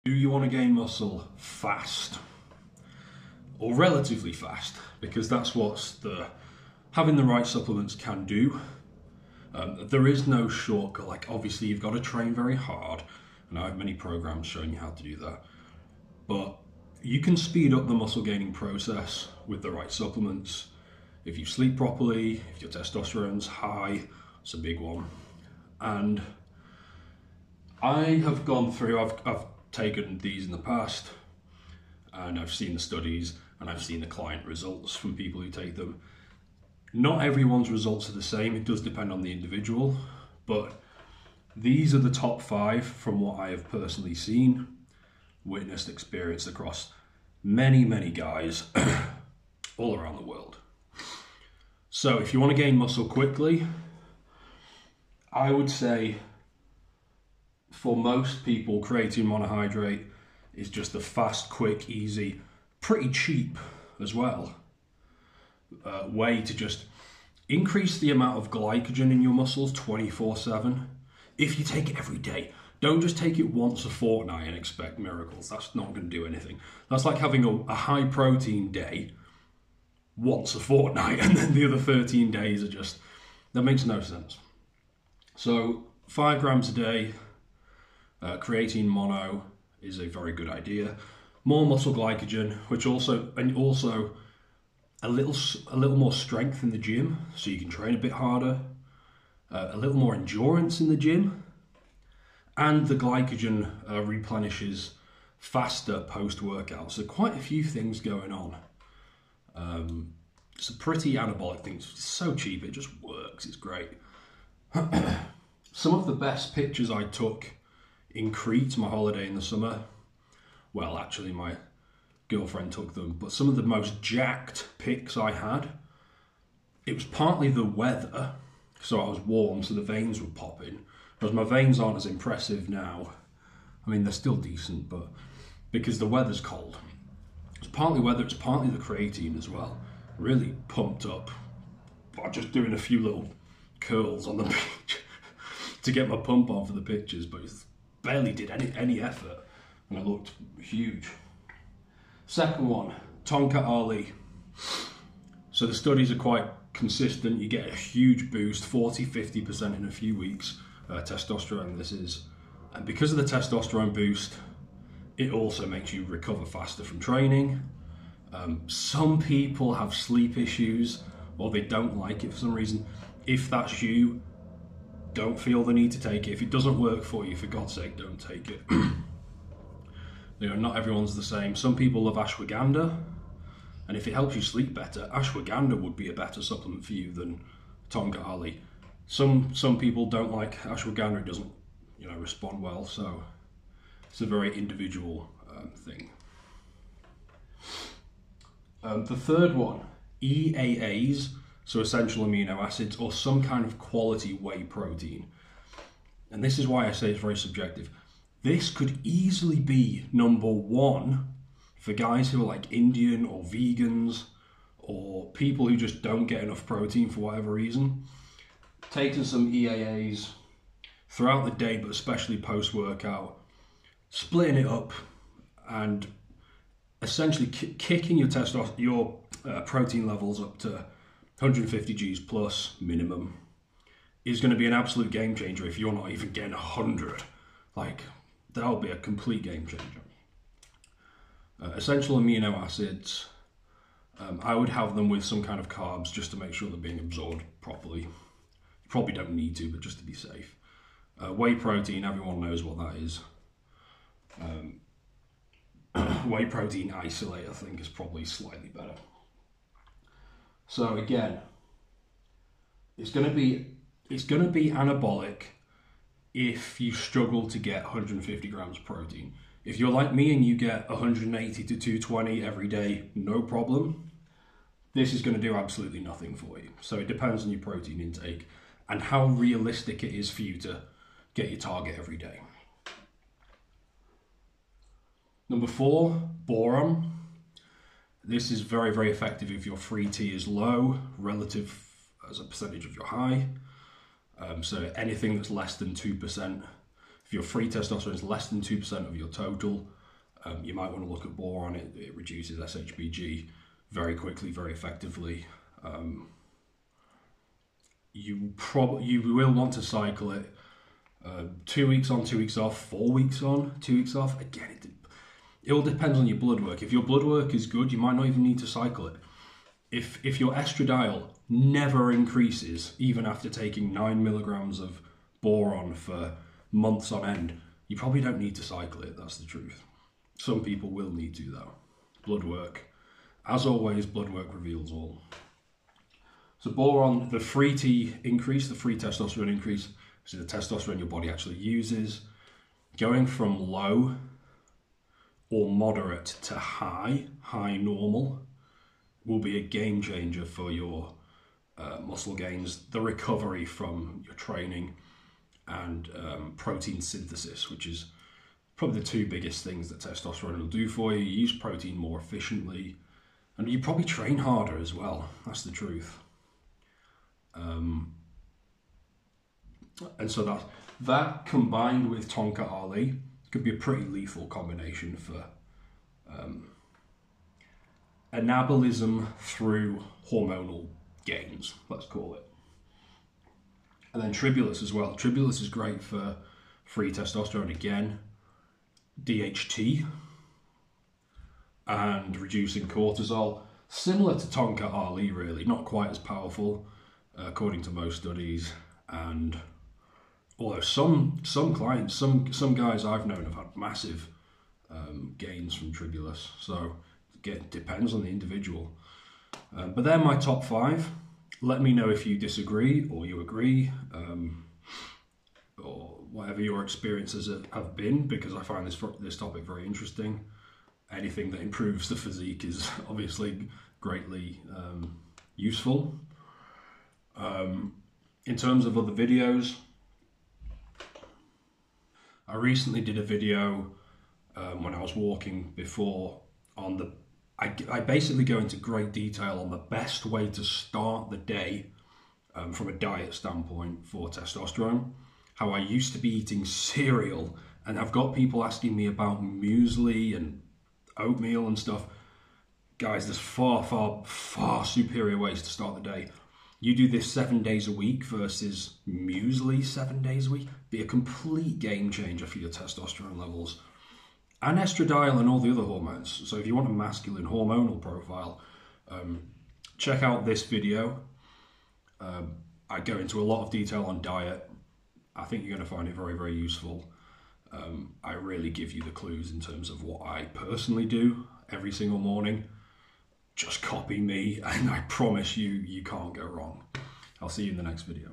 Do you want to gain muscle fast or relatively fast? Because that's what having the right supplements can do. There is no shortcut. Like, obviously you've got to train very hard, and I have many programs showing you how to do that. But you can speed up the muscle gaining process with the right supplements. If you sleep properly, if your testosterone's high, it's a big one. And I have gone through, I've taken these in the past, and I've seen the studies, and I've seen the client results from people who take them. Not everyone's results are the same. It does depend on the individual, but these are the top 5 from what I have personally seen, witnessed, experienced across many, many guys all around the world. So if you want to gain muscle quickly, I would say for most people, creatine monohydrate is just a fast, quick, easy, pretty cheap as well way to just increase the amount of glycogen in your muscles 24/7. If you take it every day, don't just take it once a fortnight and expect miracles. That's not going to do anything. That's like having a high protein day once a fortnight and then the other 13 days are just, that makes no sense. So 5 grams a day, creatine mono is a very good idea. More muscle glycogen, which also a little more strength in the gym, so you can train a bit harder. A little more endurance in the gym, and the glycogen replenishes faster post-workout. So quite a few things going on. It's a pretty anabolic thing. It's so cheap, it just works. It's great. Some of the best pictures I took in Crete, my holiday in the summer, well, actually my girlfriend took them, but some of the most jacked pics I had, it was partly the weather, so I was warm, so the veins were popping, whereas my veins aren't as impressive now. I mean, they're still decent, but because the weather's cold. It's partly weather, it's partly the creatine as well. Really pumped up by just doing a few little curls on the beach to get my pump on for the pictures, but it barely did any effort, and I looked huge. Second one, Tonka Ali. So the studies are quite consistent. You get a huge boost, 40-50% in a few weeks, testosterone this is. And because of the testosterone boost, it also makes you recover faster from training. Some people have sleep issues, or they don't like it for some reason. If that's you, don't feel the need to take it. If it doesn't work for you, for God's sake, don't take it. You know, not everyone's the same. Some people love ashwagandha, and if it helps you sleep better, ashwagandha would be a better supplement for you than Tonka Ali. Some people don't like ashwagandha; it doesn't, respond well. So it's a very individual thing. The third one, EAAs, so essential amino acids, or some kind of quality whey protein. And this is why I say it's very subjective. This could easily be number 1 for guys who are like Indian or vegans, or people who just don't get enough protein for whatever reason. Taking some EAAs throughout the day, but especially post-workout, splitting it up and essentially kicking your protein levels up to 150 Gs plus minimum is going to be an absolute game changer if you're not even getting 100. Like, that'll be a complete game changer. Essential amino acids, I would have them with some kind of carbs just to make sure they're being absorbed properly. You probably don't need to, but just to be safe. Whey protein, everyone knows what that is. Whey protein isolate, I think, is probably slightly better. So again, it's going to be anabolic if you struggle to get 150 grams of protein. If you're like me and you get 180 to 220 every day, no problem, this is going to do absolutely nothing for you. So it depends on your protein intake and how realistic it is for you to get your target every day. Number 4, boron. This is very, very effective if your free T is low relative as a percentage of your high. So anything that's less than 2% If your free testosterone is less than 2% of your total, you might want to look at boron. It reduces SHBG very quickly, very effectively. You will want to cycle it 2 weeks on, 2 weeks off, 4 weeks on, 2 weeks off. Again, it all depends on your blood work. If your blood work is good, you might not even need to cycle it. If your estradiol never increases, even after taking 9 milligrams of boron for months on end, you probably don't need to cycle it. That's the truth. Some people will need to, though. Blood work. As always, blood work reveals all. So boron, the free T increase, the free testosterone increase, so the testosterone your body actually uses, going from low or moderate to high normal, will be a game changer for your muscle gains, the recovery from your training, and protein synthesis, which is probably the two biggest things that testosterone will do for you. You use protein more efficiently, and you probably train harder as well. That's the truth. And so that combined with Tonka Ali could be a pretty lethal combination for anabolism through hormonal gains, let's call it. And then Tribulus as well. Tribulus is great for free testosterone again, DHT, and reducing cortisol. Similar to Tonka Ali, really, not quite as powerful, according to most studies. And although some clients, some guys I've known have had massive gains from Tribulus. So it depends on the individual. But they're my top 5. Let me know if you disagree or you agree, or whatever your experiences have been, because I find this topic very interesting. Anything that improves the physique is obviously greatly useful. In terms of other videos, I recently did a video when I was walking before on I basically go into great detail on the best way to start the day from a diet standpoint for testosterone. How I used to be eating cereal, and I've got people asking me about muesli and oatmeal and stuff. Guys, there's far superior ways to start the day. You do this 7 days a week versus muesli 7 days a week. Be a complete game changer for your testosterone levels and estradiol and all the other hormones. So if you want a masculine hormonal profile, check out this video. I go into a lot of detail on diet. I think you're going to find it very, very useful. I really give you the clues in terms of what I personally do every single morning. Just copy me, and I promise you, you can't go wrong. I'll see you in the next video.